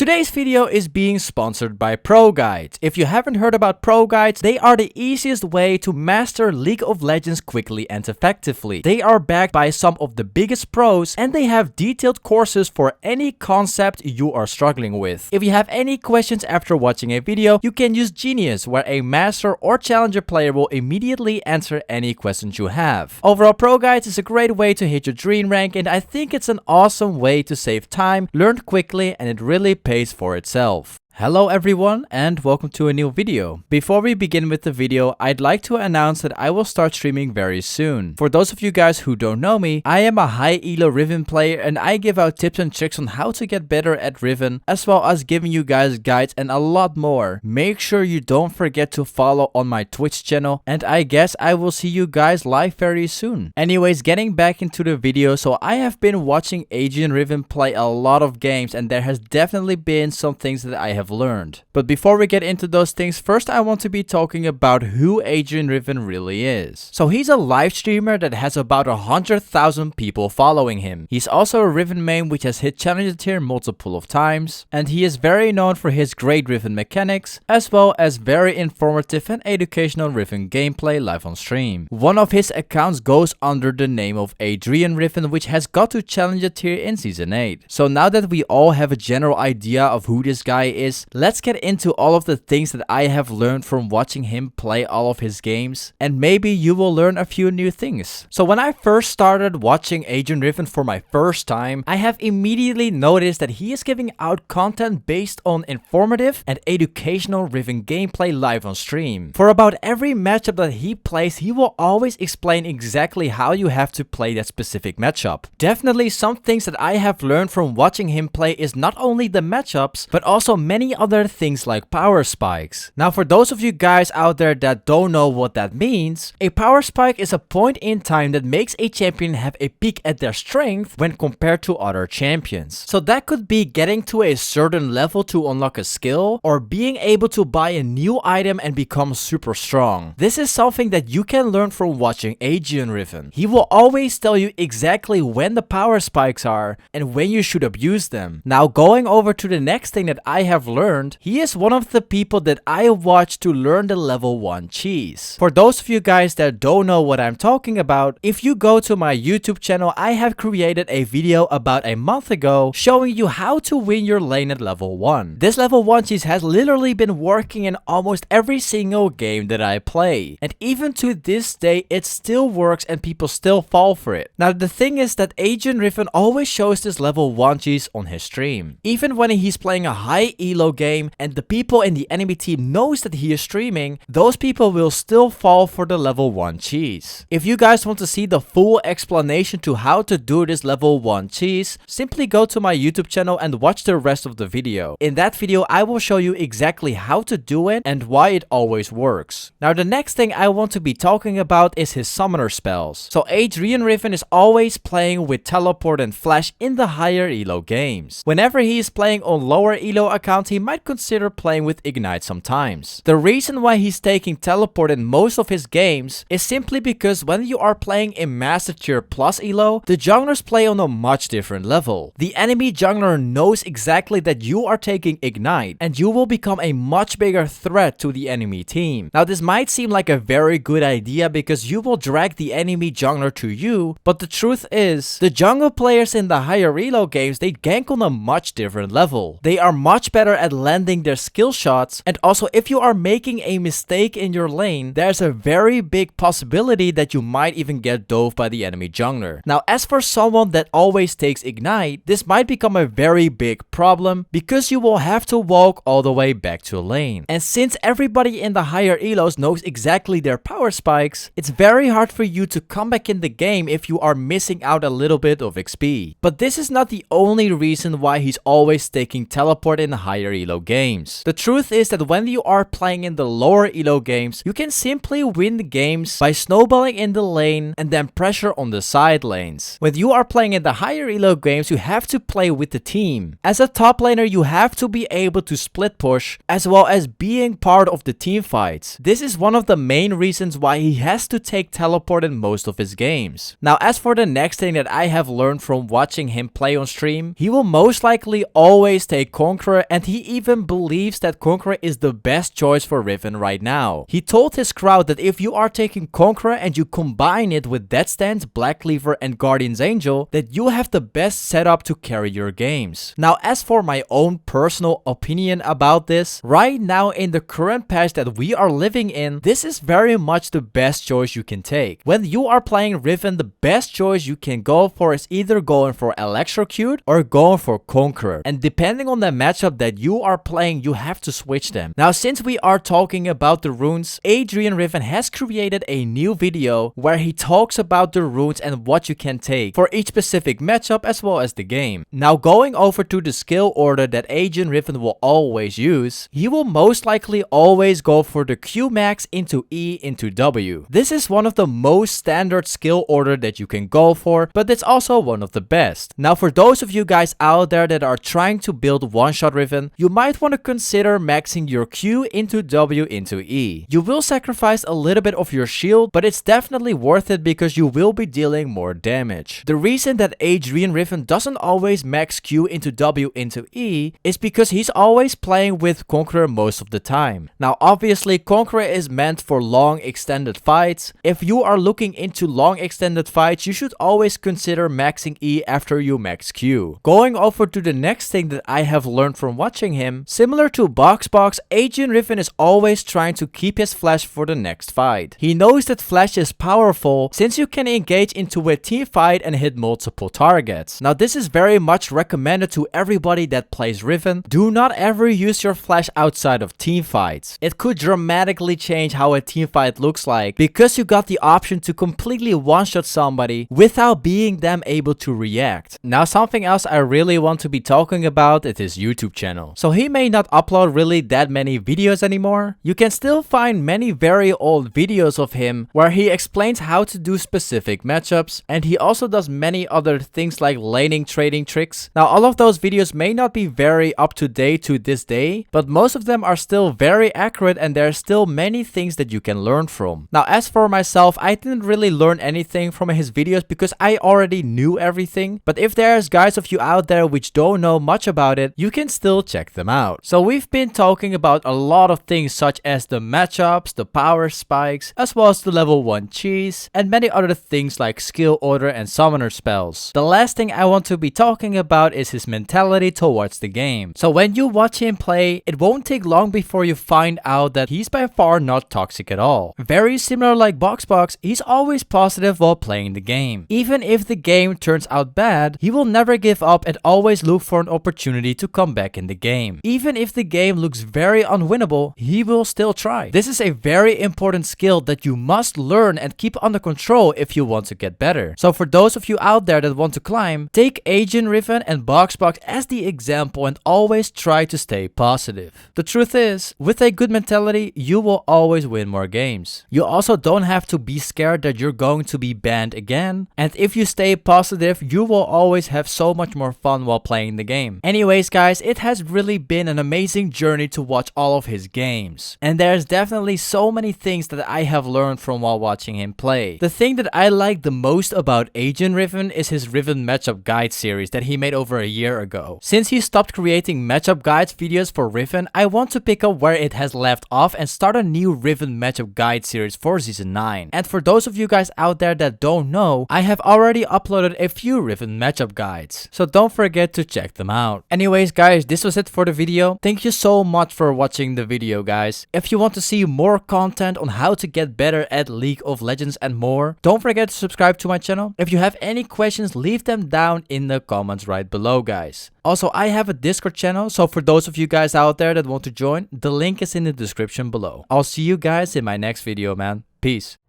Today's video is being sponsored by Proguides. If you haven't heard about Proguides, they are the easiest way to master League of Legends quickly and effectively. They are backed by some of the biggest pros and they have detailed courses for any concept you are struggling with. If you have any questions after watching a video, you can use Genius, where a master or challenger player will immediately answer any questions you have. Overall, Proguides is a great way to hit your dream rank, and I think it's an awesome way to save time, learn quickly, and it really pays for itself. Hello everyone and welcome to a new video. Before we begin with the video, I'd like to announce that I will start streaming very soon. For those of you guys who don't know me, I am a high elo Riven player and I give out tips and tricks on how to get better at Riven, as well as giving you guys guides and a lot more. Make sure you don't forget to follow on my Twitch channel, and I guess I will see you guys live very soon. Anyways, getting back into the video, so I have been watching Adrian Riven play a lot of games and there has definitely been some things that I have learned. But before we get into those things, first I want to be talking about who Adrian Riven really is. So he's a live streamer that has about 100,000 people following him. He's also a Riven main which has hit challenger tier multiple of times, and he is very known for his great Riven mechanics, as well as very informative and educational Riven gameplay live on stream. One of his accounts goes under the name of Adrian Riven, which has got to challenger tier in season 8. So now that we all have a general idea of who this guy is, let's get into all of the things that I have learned from watching him play all of his games, and maybe you will learn a few new things. So when I first started watching Adrian Riven for my first time, I have immediately noticed that he is giving out content based on informative and educational Riven gameplay live on stream. For about every matchup that he plays, he will always explain exactly how you have to play that specific matchup. Definitely some things that I have learned from watching him play is not only the matchups, but also many other things like power spikes. Now, for those of you guys out there that don't know what that means, a power spike is a point in time that makes a champion have a peak at their strength when compared to other champions. So that could be getting to a certain level to unlock a skill, or being able to buy a new item and become super strong. This is something that you can learn from watching Adrian Riven. He will always tell you exactly when the power spikes are and when you should abuse them. Now, going over to the next thing that I have learned, he is one of the people that I watch to learn the level 1 cheese. For those of you guys that don't know what I'm talking about, if you go to my YouTube channel, I have created a video about a month ago showing you how to win your lane at level 1. This level 1 cheese has literally been working in almost every single game that I play, and even to this day it still works and people still fall for it. Now the thing is that Adrian Riven always shows this level 1 cheese on his stream. Even when he's playing a high elo game and the people in the enemy team knows that he is streaming, those people will still fall for the level 1 cheese. If you guys want to see the full explanation to how to do this level 1 cheese, simply go to my YouTube channel and watch the rest of the video. In that video, I will show you exactly how to do it and why it always works. Now the next thing I want to be talking about is his summoner spells. So Adrian Riven is always playing with teleport and flash in the higher elo games. Whenever he is playing on lower elo accounts, he might consider playing with Ignite sometimes. The reason why he's taking teleport in most of his games is simply because when you are playing in Master Tier plus elo, the junglers play on a much different level. The enemy jungler knows exactly that you are taking Ignite and you will become a much bigger threat to the enemy team. Now this might seem like a very good idea because you will drag the enemy jungler to you, but the truth is, the jungle players in the higher elo games, they gank on a much different level. They are much better at landing their skill shots, and also if you are making a mistake in your lane, there's a very big possibility that you might even get dove by the enemy jungler. Now as for someone that always takes Ignite, this might become a very big problem because you will have to walk all the way back to lane. And since everybody in the higher elos knows exactly their power spikes, it's very hard for you to come back in the game if you are missing out a little bit of XP. But this is not the only reason why he's always taking teleport in higher higher elo games. The truth is that when you are playing in the lower elo games, you can simply win the games by snowballing in the lane and then pressure on the side lanes. When you are playing in the higher elo games, you have to play with the team. As a top laner, you have to be able to split push as well as being part of the team fights. This is one of the main reasons why he has to take teleport in most of his games. Now, as for the next thing that I have learned from watching him play on stream, he will most likely always take Conqueror, and he even believes that Conqueror is the best choice for Riven right now. He told his crowd that if you are taking Conqueror and you combine it with Death Stance, Black Cleaver and Guardian's Angel, that you have the best setup to carry your games. Now, as for my own personal opinion about this, right now in the current patch that we are living in, this is very much the best choice you can take. When you are playing Riven, the best choice you can go for is either going for Electrocute or going for Conqueror. And depending on the matchup that you are playing, you have to switch them. Now, since we are talking about the runes, Adrian Riven has created a new video where he talks about the runes and what you can take for each specific matchup as well as the game. Now, going over to the skill order that Adrian Riven will always use, he will most likely always go for the Q max into E into W. This is one of the most standard skill order that you can go for, but it's also one of the best. Now, for those of you guys out there that are trying to build one-shot Riven, you might want to consider maxing your Q into W into E. You will sacrifice a little bit of your shield, but it's definitely worth it because you will be dealing more damage. The reason that Adrian Riven doesn't always max Q into W into E is because he's always playing with Conqueror most of the time. Now, obviously, Conqueror is meant for long extended fights. If you are looking into long extended fights, you should always consider maxing E after you max Q. Going over to the next thing that I have learned from watching him, similar to Boxbox, Adrian Riven is always trying to keep his flash for the next fight. He knows that flash is powerful since you can engage into a team fight and hit multiple targets. Now, this is very much recommended to everybody that plays Riven. Do not ever use your flash outside of team fights. It could dramatically change how a team fight looks like because you got the option to completely one-shot somebody without being them able to react. Now, something else I really want to be talking about is his YouTube channel. So he may not upload really that many videos anymore. You can still find many very old videos of him where he explains how to do specific matchups, and he also does many other things like laning trading tricks. Now, all of those videos may not be very up to date to this day, but most of them are still very accurate and there are still many things that you can learn from. Now, as for myself, I didn't really learn anything from his videos because I already knew everything, but if there's guys of you out there which don't know much about it, you can still check them out. So we've been talking about a lot of things such as the matchups, the power spikes, as well as the level 1 cheese, and many other things like skill order and summoner spells. The last thing I want to be talking about is his mentality towards the game. So when you watch him play, it won't take long before you find out that he's by far not toxic at all. Very similar like Boxbox, he's always positive while playing the game. Even if the game turns out bad, he will never give up and always look for an opportunity to come back in the game. Even if the game looks very unwinnable, he will still try. This is a very important skill that you must learn and keep under control if you want to get better. So for those of you out there that want to climb, take Adrian Riven and Boxbox as the example and always try to stay positive. The truth is, with a good mentality, you will always win more games. You also don't have to be scared that you're going to be banned again, and if you stay positive, you will always have so much more fun while playing the game. Anyways guys, it has really been an amazing journey to watch all of his games, and there's definitely so many things that I have learned from while watching him play. The thing that I like the most about Adrian Riven is his Riven matchup guide series that he made over a year ago. Since he stopped creating matchup guides videos for Riven, I want to pick up where it has left off and start a new Riven matchup guide series for season 9. And for those of you guys out there that don't know, I have already uploaded a few Riven matchup guides, so don't forget to check them out. Anyways guys, this was it for the video. Thank you so much for watching the video guys. If you want to see more content on how to get better at League of Legends and more, don't forget to subscribe to my channel. If you have any questions, leave them down in the comments right below guys. Also, I have a Discord channel, so for those of you guys out there that want to join, the link is in the description below. I'll see you guys in my next video, man. Peace.